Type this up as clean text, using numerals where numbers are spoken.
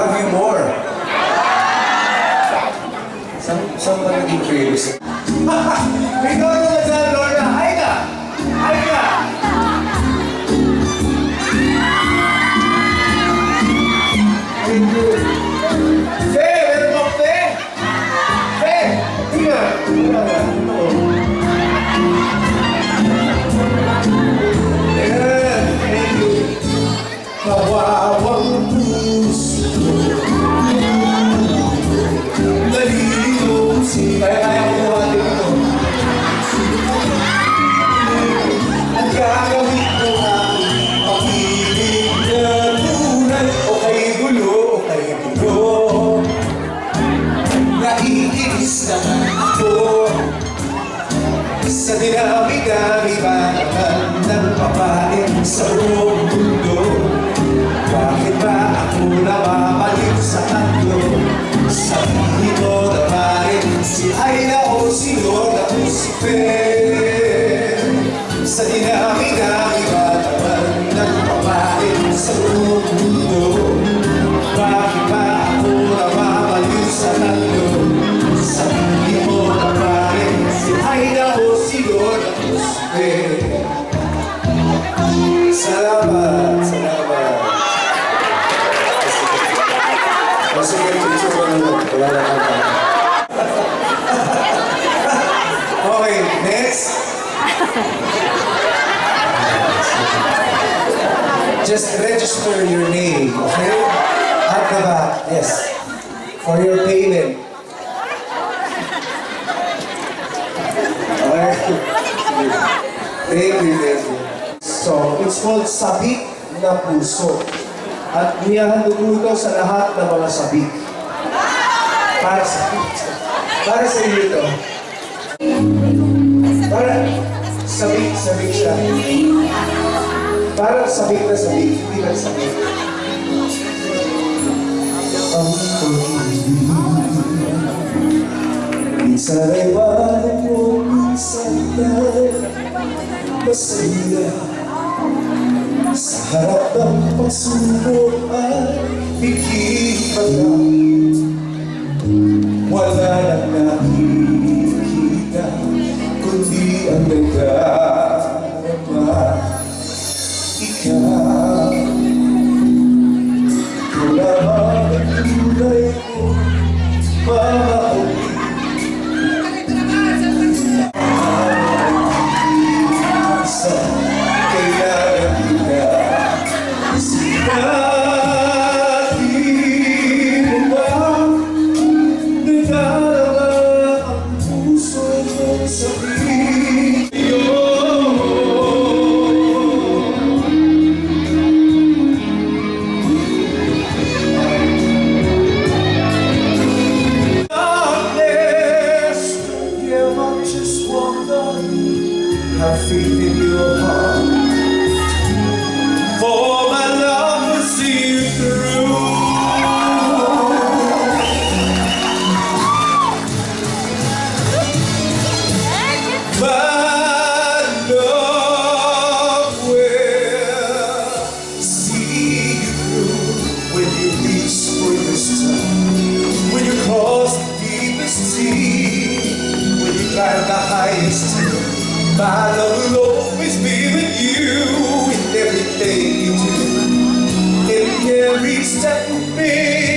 love you more. Saan ba naging curious? Ikaw naman dyan, Lorna. Ay ka! Ay ka! Thank you. Fe! Meron mo, Fe! Fe! Tika! Ayan, thank you. Kawawang puso nalilong kaya ko natin ito. Ang gagawin ko ang pag-ibig na tunay o kay gulo o kay gulo. Naiinis naman ako sa dinami-dami ba naman ng papalit sa buong mundo. Bakit ba ako namamalik sa kanto? Sabihin mo naman si Ayla o si Lola o si Fer. Sa dinami-dami ba naman ng papalit sa buong mundo. Bakit ba ako namamalik sa kanto? Sabihin mo naman si Ayla o si Lola o si Fer. Salamat, salamat. Sige, wala na kanta. Okay, next. Just register your name, okay? At the back, yes. For your payment. Okay? Thank you, thank you. So, it's called Sabik na Puso. At niyahandog mo ito sa lahat ng mga sabik. Para sa inyo ito. Para sabik siya. Para sabik na sabik, hindi lang sabik. Ang pag-ibig, minsan ay mahal mo, minsan ay masaya. Sa harap ng pagsubok ay higit pa lang. Wala nang nakikita, kundi ang nagdarama. Ikaw, kailangan ang tulay ko, mamauli. Have faith in your heart, for my love will see you through. My love will see you through when you reach for your star, when you cross the deepest sea, when you climb the highest hill. My love will always be with you in everything you do, in every step you make.